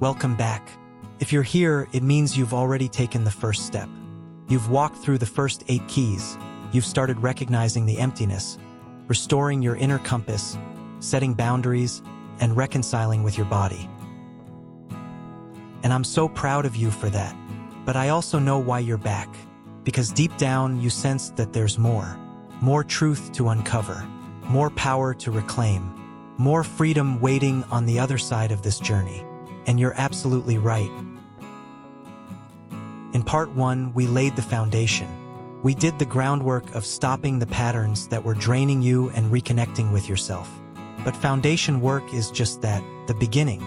Welcome back. If you're here, it means you've already taken the first step. You've walked through the first 8 keys. You've started recognizing the emptiness, restoring your inner compass, setting boundaries, and reconciling with your body. And I'm so proud of you for that. But I also know why you're back. Because deep down, you sense that there's more. More truth to uncover. More power to reclaim. More freedom waiting on the other side of this journey. And you're absolutely right. In part 1, we laid the foundation. We did the groundwork of stopping the patterns that were draining you and reconnecting with yourself. But foundation work is just that, the beginning.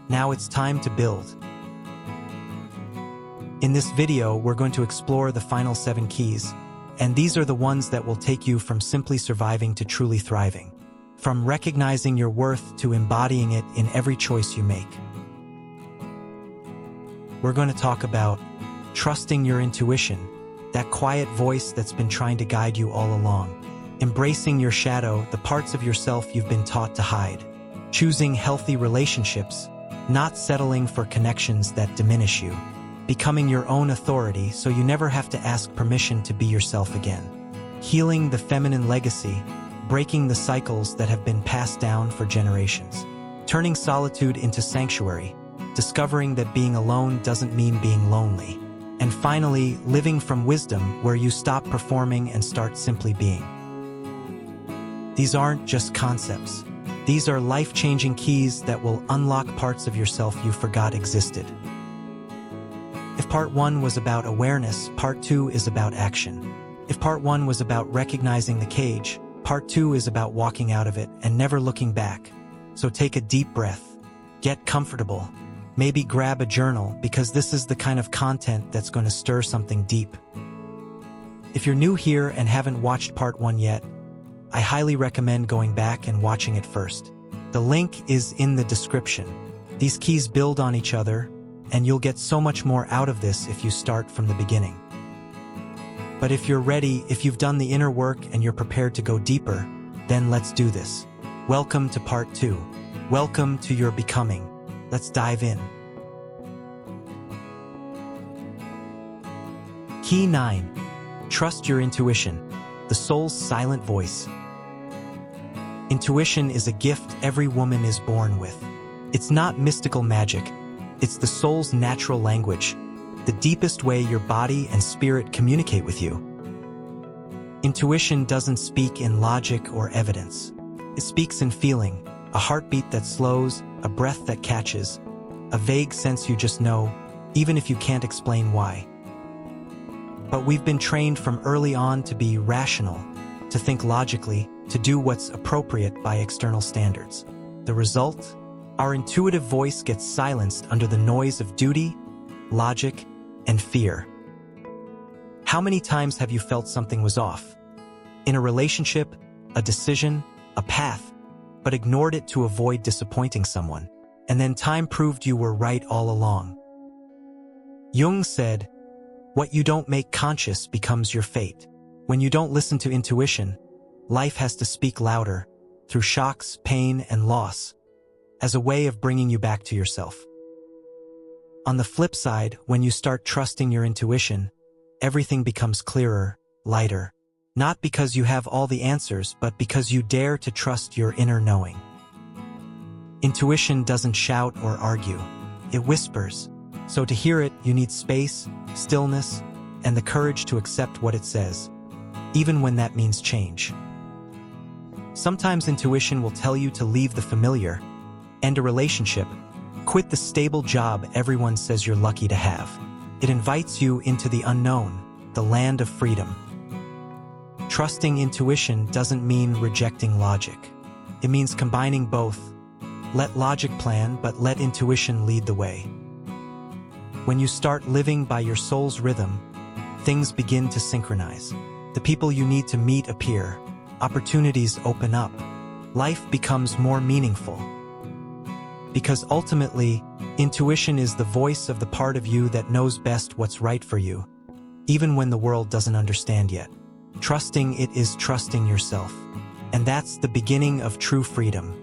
Now it's time to build. In this video, we're going to explore the final 7 keys, and these are the ones that will take you from simply surviving to truly thriving. From recognizing your worth to embodying it in every choice you make. We're going to talk about trusting your intuition, that quiet voice that's been trying to guide you all along. Embracing your shadow, the parts of yourself you've been taught to hide. Choosing healthy relationships, not settling for connections that diminish you. Becoming your own authority so you never have to ask permission to be yourself again. Healing the feminine legacy, breaking the cycles that have been passed down for generations. Turning solitude into sanctuary, discovering that being alone doesn't mean being lonely. And finally, living from wisdom where you stop performing and start simply being. These aren't just concepts. These are life-changing keys that will unlock parts of yourself you forgot existed. If part 1 was about awareness, part 2 is about action. If part 1 was about recognizing the cage, part 2 is about walking out of it and never looking back. So take a deep breath. Get comfortable. Maybe grab a journal, because this is the kind of content that's going to stir something deep. If you're new here and haven't watched part 1 yet, I highly recommend going back and watching it first. The link is in the description. These keys build on each other, and you'll get so much more out of this if you start from the beginning. But if you're ready, if you've done the inner work and you're prepared to go deeper, then let's do this. Welcome to part 2. Welcome to your becoming. Let's dive in. Key 9. Trust your intuition, the soul's silent voice. Intuition is a gift every woman is born with. It's not mystical magic. It's the soul's natural language, the deepest way your body and spirit communicate with you. Intuition doesn't speak in logic or evidence. It speaks in feeling, a heartbeat that slows, a breath that catches, a vague sense you just know, even if you can't explain why. But we've been trained from early on to be rational, to think logically, to do what's appropriate by external standards. The result? Our intuitive voice gets silenced under the noise of duty, logic, and fear. How many times have you felt something was off? In a relationship, a decision, a path, but ignored it to avoid disappointing someone. And then time proved you were right all along. Jung said, "What you don't make conscious becomes your fate." When you don't listen to intuition, life has to speak louder, through shocks, pain, and loss, as a way of bringing you back to yourself. On the flip side, when you start trusting your intuition, everything becomes clearer, lighter. Not because you have all the answers, but because you dare to trust your inner knowing. Intuition doesn't shout or argue. It whispers. So to hear it, you need space, stillness, and the courage to accept what it says, even when that means change. Sometimes intuition will tell you to leave the familiar, end a relationship, quit the stable job everyone says you're lucky to have. It invites you into the unknown, the land of freedom. Trusting intuition doesn't mean rejecting logic. It means combining both. Let logic plan, but let intuition lead the way. When you start living by your soul's rhythm, things begin to synchronize. The people you need to meet appear. Opportunities open up. Life becomes more meaningful. Because ultimately, intuition is the voice of the part of you that knows best what's right for you, even when the world doesn't understand yet. Trusting it is trusting yourself. And that's the beginning of true freedom.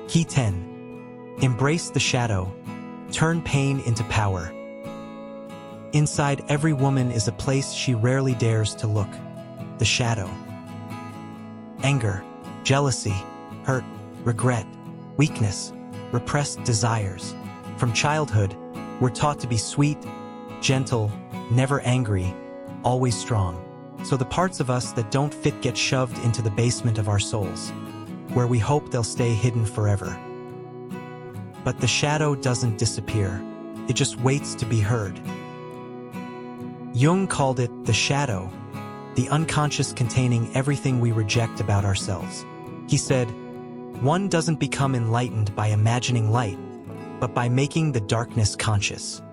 Key 10. Embrace the shadow. Turn pain into power. Inside every woman is a place she rarely dares to look. The shadow. Anger, jealousy, hurt, regret, weakness, repressed desires. From childhood, we're taught to be sweet, gentle, never angry, always strong. So the parts of us that don't fit get shoved into the basement of our souls, where we hope they'll stay hidden forever. But the shadow doesn't disappear. It just waits to be heard. Jung called it the shadow, the unconscious containing everything we reject about ourselves. He said, "One doesn't become enlightened by imagining light, but by making the darkness conscious."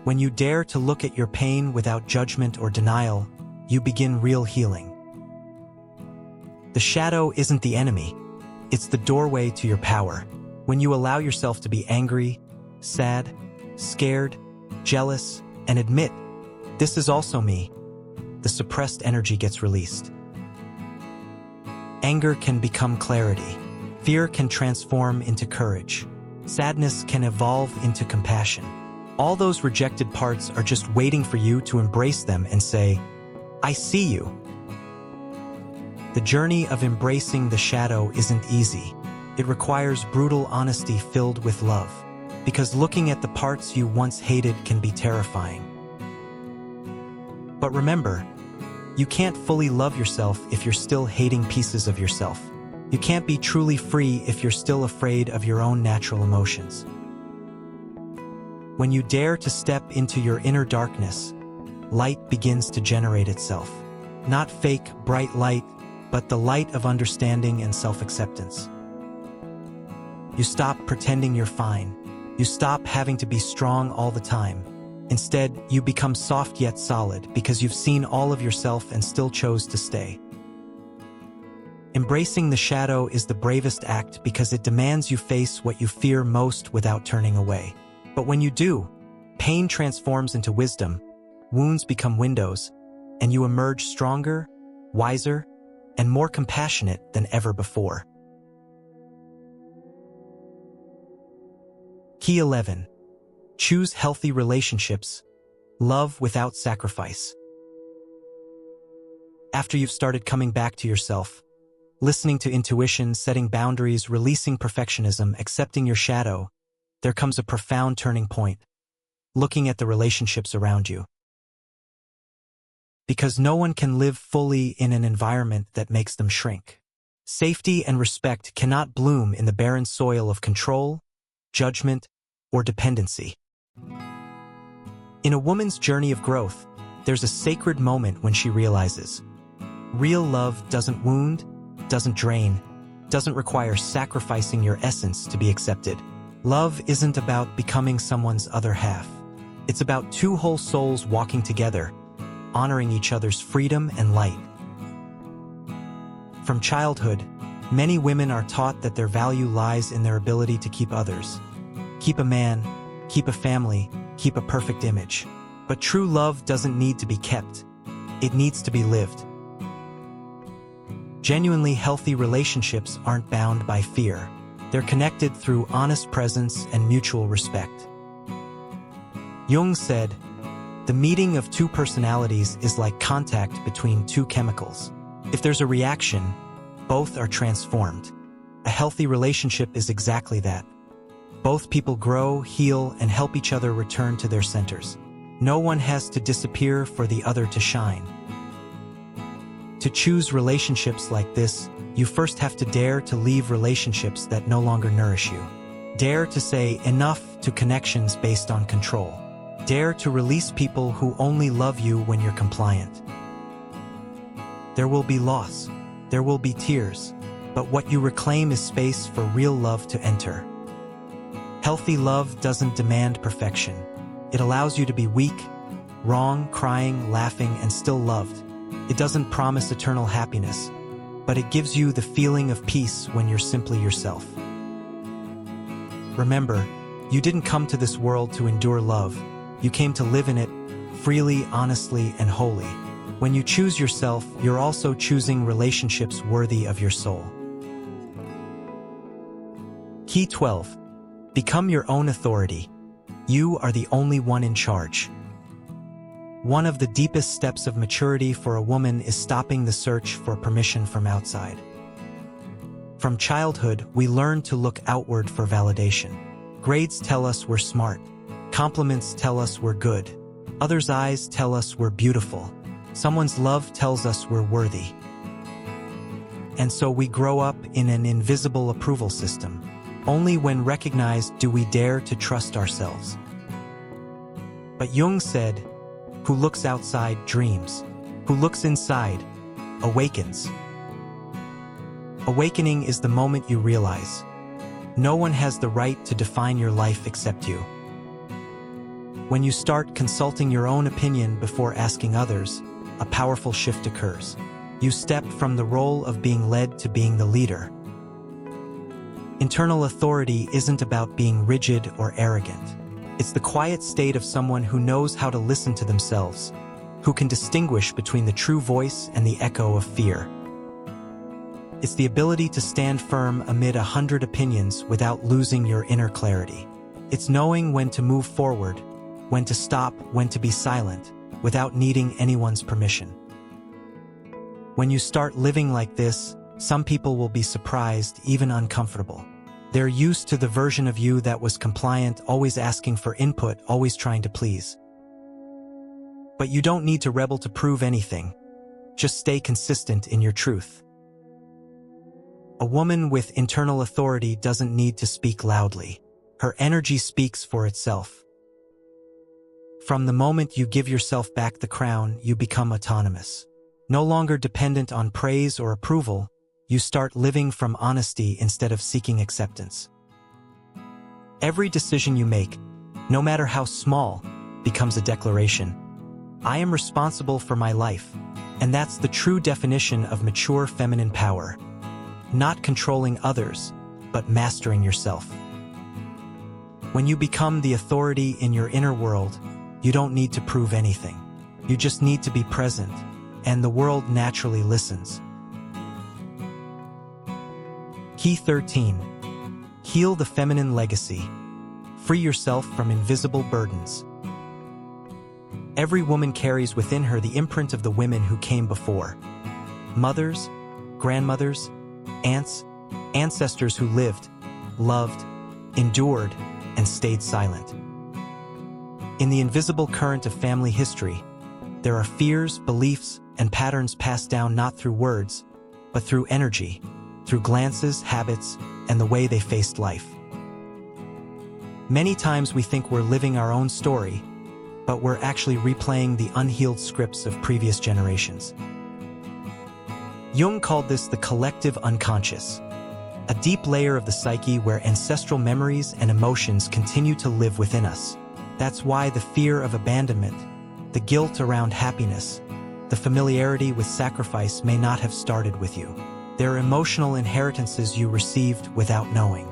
When you dare to look at your pain without judgment or denial, you begin real healing. The shadow isn't the enemy. It's the doorway to your power. When you allow yourself to be angry, sad, scared, jealous, and admit, "This is also me," the suppressed energy gets released. Anger can become clarity. Fear can transform into courage. Sadness can evolve into compassion. All those rejected parts are just waiting for you to embrace them and say, "I see you." The journey of embracing the shadow isn't easy. It requires brutal honesty filled with love, because looking at the parts you once hated can be terrifying. But remember, you can't fully love yourself if you're still hating pieces of yourself. You can't be truly free if you're still afraid of your own natural emotions. When you dare to step into your inner darkness, light begins to generate itself. Not fake, bright light, but the light of understanding and self-acceptance. You stop pretending you're fine. You stop having to be strong all the time. Instead, you become soft yet solid because you've seen all of yourself and still chose to stay. Embracing the shadow is the bravest act because it demands you face what you fear most without turning away. But when you do, pain transforms into wisdom, wounds become windows, and you emerge stronger, wiser, and more compassionate than ever before. Key 11. Choose healthy relationships. Love without sacrifice. After you've started coming back to yourself, listening to intuition, setting boundaries, releasing perfectionism, accepting your shadow, there comes a profound turning point, looking at the relationships around you. Because no one can live fully in an environment that makes them shrink. Safety and respect cannot bloom in the barren soil of control, judgment, or dependency. In a woman's journey of growth, there's a sacred moment when she realizes, real love doesn't wound, doesn't drain, doesn't require sacrificing your essence to be accepted. Love isn't about becoming someone's other half. It's about two whole souls walking together, honoring each other's freedom and light. From childhood, many women are taught that their value lies in their ability to keep others. Keep a man, keep a family, keep a perfect image. But true love doesn't need to be kept. It needs to be lived. Genuinely healthy relationships aren't bound by fear. They're connected through honest presence and mutual respect. Jung said, "The meeting of two personalities is like contact between two chemicals. If there's a reaction, both are transformed." A healthy relationship is exactly that. Both people grow, heal, and help each other return to their centers. No one has to disappear for the other to shine. To choose relationships like this, you first have to dare to leave relationships that no longer nourish you. Dare to say enough to connections based on control. Dare to release people who only love you when you're compliant. There will be loss. There will be tears. But what you reclaim is space for real love to enter. Healthy love doesn't demand perfection. It allows you to be weak, wrong, crying, laughing, and still loved. It doesn't promise eternal happiness, but it gives you the feeling of peace when you're simply yourself. Remember, you didn't come to this world to endure love. You came to live in it, freely, honestly, and wholly. When you choose yourself, you're also choosing relationships worthy of your soul. Key 12. Become your own authority. You are the only one in charge. One of the deepest steps of maturity for a woman is stopping the search for permission from outside. From childhood, we learn to look outward for validation. Grades tell us we're smart. Compliments tell us we're good. Others' eyes tell us we're beautiful. Someone's love tells us we're worthy. And so we grow up in an invisible approval system. Only when recognized do we dare to trust ourselves. But Jung said, "Who looks outside dreams. Who looks inside awakens." Awakening is the moment you realize no one has the right to define your life except you. When you start consulting your own opinion before asking others, a powerful shift occurs. You step from the role of being led to being the leader. Internal authority isn't about being rigid or arrogant. It's the quiet state of someone who knows how to listen to themselves, who can distinguish between the true voice and the echo of fear. It's the ability to stand firm amid 100 opinions without losing your inner clarity. It's knowing when to move forward, when to stop, when to be silent, without needing anyone's permission. When you start living like this, some people will be surprised, even uncomfortable. They're used to the version of you that was compliant, always asking for input, always trying to please. But you don't need to rebel to prove anything. Just stay consistent in your truth. A woman with internal authority doesn't need to speak loudly. Her energy speaks for itself. From the moment you give yourself back the crown, you become autonomous. No longer dependent on praise or approval, you start living from honesty instead of seeking acceptance. Every decision you make, no matter how small, becomes a declaration. I am responsible for my life, and that's the true definition of mature feminine power. Not controlling others, but mastering yourself. When you become the authority in your inner world, you don't need to prove anything. You just need to be present, and the world naturally listens. Key 13. Heal the feminine legacy. Free yourself from invisible burdens. Every woman carries within her the imprint of the women who came before. Mothers, grandmothers, aunts, ancestors who lived, loved, endured, and stayed silent. In the invisible current of family history, there are fears, beliefs, and patterns passed down not through words, but through energy, through glances, habits, and the way they faced life. Many times we think we're living our own story, but we're actually replaying the unhealed scripts of previous generations. Jung called this the collective unconscious, a deep layer of the psyche where ancestral memories and emotions continue to live within us. That's why the fear of abandonment, the guilt around happiness, the familiarity with sacrifice may not have started with you. They're emotional inheritances you received without knowing.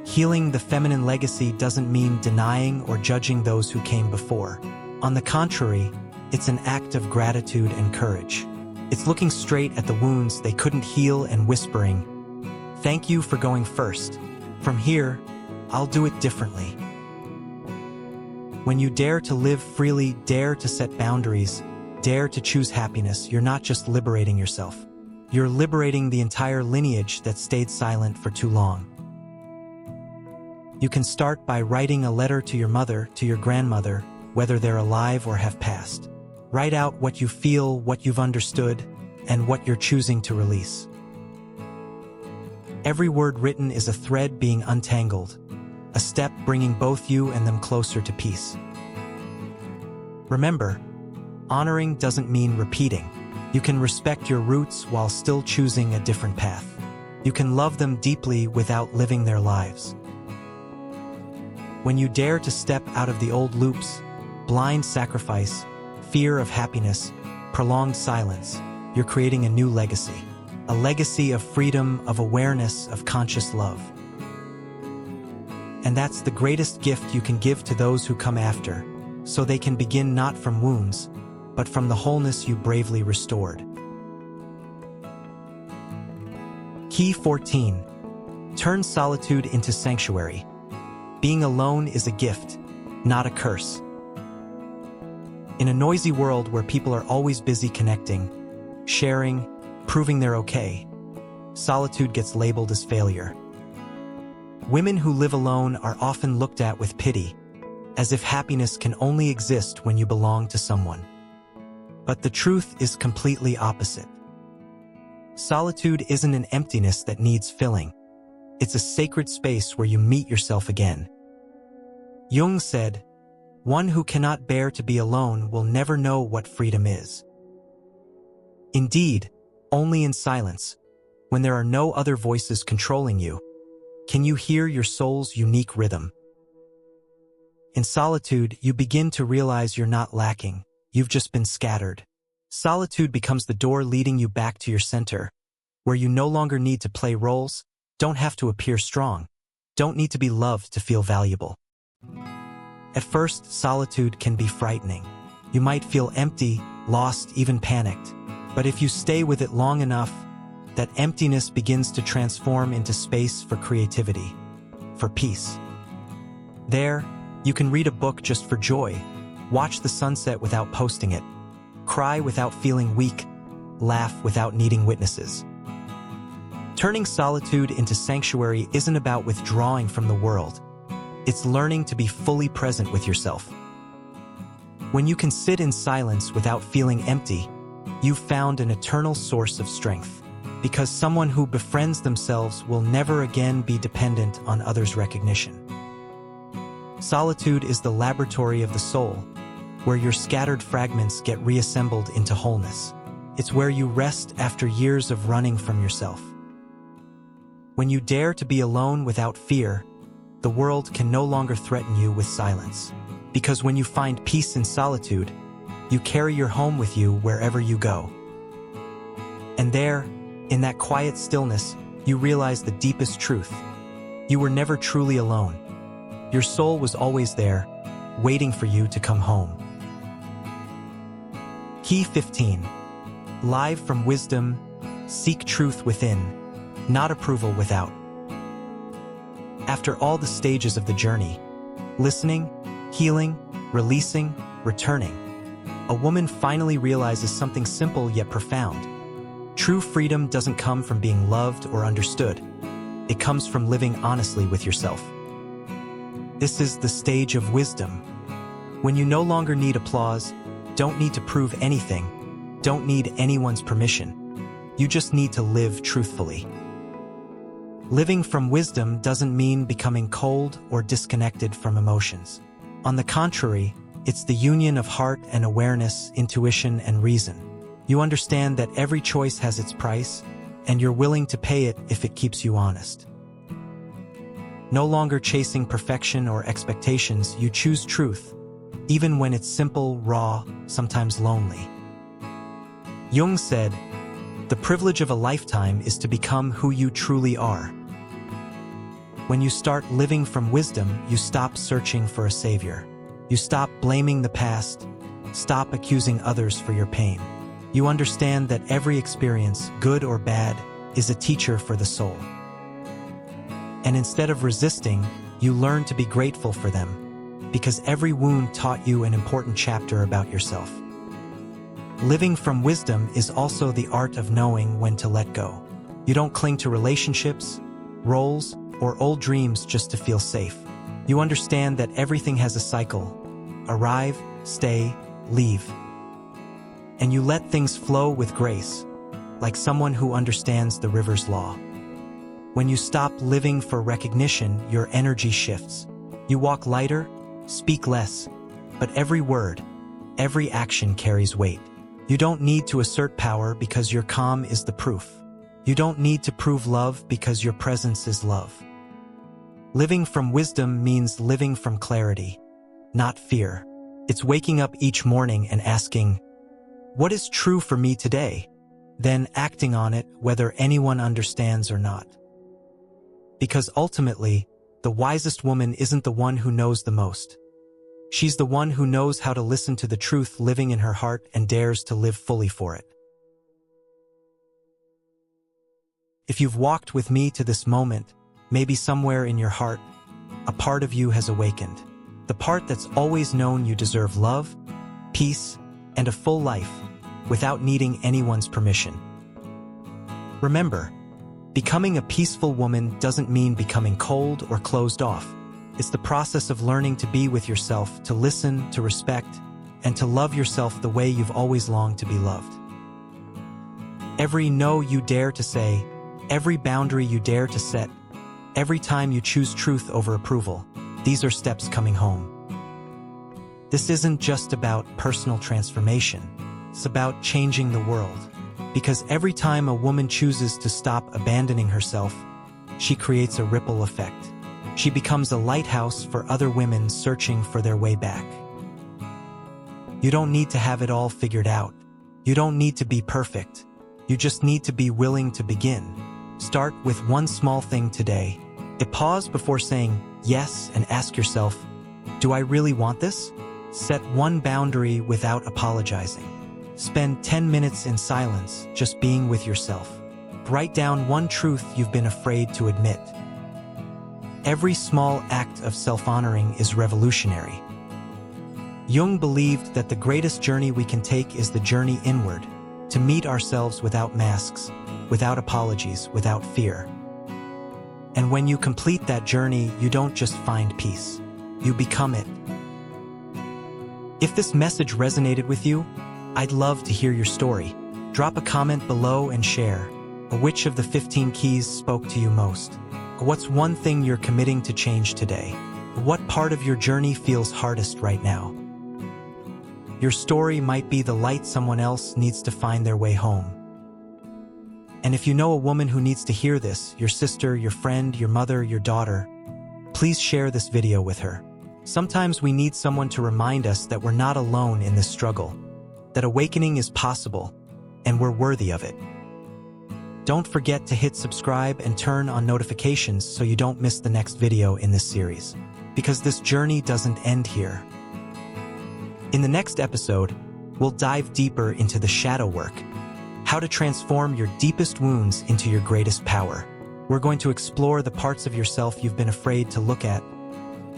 Healing the feminine legacy doesn't mean denying or judging those who came before. On the contrary, it's an act of gratitude and courage. It's looking straight at the wounds they couldn't heal and whispering, "Thank you for going first. From here, I'll do it differently." When you dare to live freely, dare to set boundaries, dare to choose happiness, you're not just liberating yourself. You're liberating the entire lineage that stayed silent for too long. You can start by writing a letter to your mother, to your grandmother, whether they're alive or have passed. Write out what you feel, what you've understood, and what you're choosing to release. Every word written is a thread being untangled, a step bringing both you and them closer to peace. Remember, honoring doesn't mean repeating. You can respect your roots while still choosing a different path. You can love them deeply without living their lives. When you dare to step out of the old loops, blind sacrifice, fear of happiness, prolonged silence, you're creating a new legacy. A legacy of freedom, of awareness, of conscious love. And that's the greatest gift you can give to those who come after, so they can begin not from wounds, but from the wholeness you bravely restored. Key 14. Turn solitude into sanctuary. Being alone is a gift, not a curse. In a noisy world where people are always busy connecting, sharing, proving they're okay, solitude gets labeled as failure. Women who live alone are often looked at with pity, as if happiness can only exist when you belong to someone. But the truth is completely opposite. Solitude isn't an emptiness that needs filling. It's a sacred space where you meet yourself again. Jung said, "One who cannot bear to be alone will never know what freedom is." Indeed, only in silence, when there are no other voices controlling you, can you hear your soul's unique rhythm. In solitude, you begin to realize you're not lacking, you've just been scattered. Solitude becomes the door leading you back to your center, where you no longer need to play roles, don't have to appear strong, don't need to be loved to feel valuable. At first, solitude can be frightening. You might feel empty, lost, even panicked. But if you stay with it long enough, that emptiness begins to transform into space for creativity, for peace. There, you can read a book just for joy, watch the sunset without posting it, cry without feeling weak, laugh without needing witnesses. Turning solitude into sanctuary isn't about withdrawing from the world. It's learning to be fully present with yourself. When you can sit in silence without feeling empty, you've found an eternal source of strength. Because someone who befriends themselves will never again be dependent on others' recognition. Solitude is the laboratory of the soul, where your scattered fragments get reassembled into wholeness. It's where you rest after years of running from yourself. When you dare to be alone without fear, the world can no longer threaten you with silence. Because when you find peace in solitude, you carry your home with you wherever you go. And there, in that quiet stillness, you realize the deepest truth. You were never truly alone. Your soul was always there, waiting for you to come home. Key 15. Live from wisdom, seek truth within, not approval without. After all the stages of the journey, listening, healing, releasing, returning, a woman finally realizes something simple yet profound. True freedom doesn't come from being loved or understood. It comes from living honestly with yourself. This is the stage of wisdom. When you no longer need applause, don't need to prove anything, don't need anyone's permission. You just need to live truthfully. Living from wisdom doesn't mean becoming cold or disconnected from emotions. On the contrary, it's the union of heart and awareness, intuition and reason. You understand that every choice has its price, and you're willing to pay it if it keeps you honest. No longer chasing perfection or expectations, you choose truth, even when it's simple, raw, sometimes lonely. Jung said, "The privilege of a lifetime is to become who you truly are." When you start living from wisdom, you stop searching for a savior. You stop blaming the past, stop accusing others for your pain. You understand that every experience, good or bad, is a teacher for the soul. And instead of resisting, you learn to be grateful for them, because every wound taught you an important chapter about yourself. Living from wisdom is also the art of knowing when to let go. You don't cling to relationships, roles, or old dreams just to feel safe. You understand that everything has a cycle: arrive, stay, leave. And you let things flow with grace, like someone who understands the river's law. When you stop living for recognition, your energy shifts. You walk lighter, speak less, but every word, every action carries weight. You don't need to assert power because your calm is the proof. You don't need to prove love because your presence is love. Living from wisdom means living from clarity, not fear. It's waking up each morning and asking, "What is true for me today?" Then acting on it whether anyone understands or not. Because ultimately, the wisest woman isn't the one who knows the most. She's the one who knows how to listen to the truth living in her heart and dares to live fully for it. If you've walked with me to this moment, maybe somewhere in your heart, a part of you has awakened. The part that's always known you deserve love, peace, and a full life without needing anyone's permission. Remember, becoming a peaceful woman doesn't mean becoming cold or closed off. It's the process of learning to be with yourself, to listen, to respect, and to love yourself the way you've always longed to be loved. Every no you dare to say, every boundary you dare to set, every time you choose truth over approval, these are steps coming home. This isn't just about personal transformation. It's about changing the world. Because every time a woman chooses to stop abandoning herself, she creates a ripple effect. She becomes a lighthouse for other women searching for their way back. You don't need to have it all figured out. You don't need to be perfect. You just need to be willing to begin. Start with one small thing today. Pause before saying yes and ask yourself, do I really want this? Set one boundary without apologizing. Spend 10 minutes in silence, just being with yourself. Write down one truth you've been afraid to admit. Every small act of self-honoring is revolutionary. Jung believed that the greatest journey we can take is the journey inward, to meet ourselves without masks, without apologies, without fear. And when you complete that journey, you don't just find peace, you become it. If this message resonated with you, I'd love to hear your story. Drop a comment below and share. Which of the 15 keys spoke to you most? What's one thing you're committing to change today? What part of your journey feels hardest right now? Your story might be the light someone else needs to find their way home. And if you know a woman who needs to hear this, your sister, your friend, your mother, your daughter, please share this video with her. Sometimes we need someone to remind us that we're not alone in this struggle, that awakening is possible, and we're worthy of it. Don't forget to hit subscribe and turn on notifications so you don't miss the next video in this series, because this journey doesn't end here. In the next episode, we'll dive deeper into the shadow work, how to transform your deepest wounds into your greatest power. We're going to explore the parts of yourself you've been afraid to look at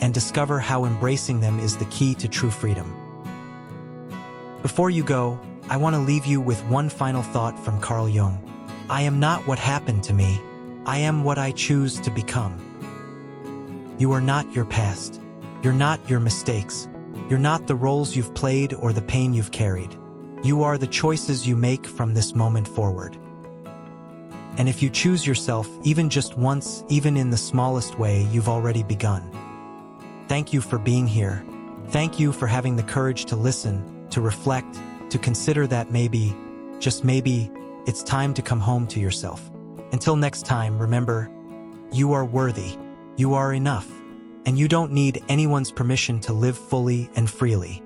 and discover how embracing them is the key to true freedom. Before you go, I want to leave you with one final thought from Carl Jung. I am not what happened to me. I am what I choose to become. You are not your past. You're not your mistakes. You're not the roles you've played or the pain you've carried. You are the choices you make from this moment forward. And if you choose yourself, even just once, even in the smallest way, you've already begun. Thank you for being here. Thank you for having the courage to listen, to reflect, to consider that maybe, just maybe, it's time to come home to yourself. Until next time, remember, you are worthy, you are enough, and you don't need anyone's permission to live fully and freely.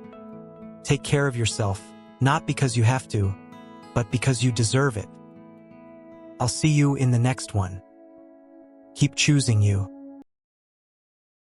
Take care of yourself, not because you have to, but because you deserve it. I'll see you in the next one. Keep choosing you.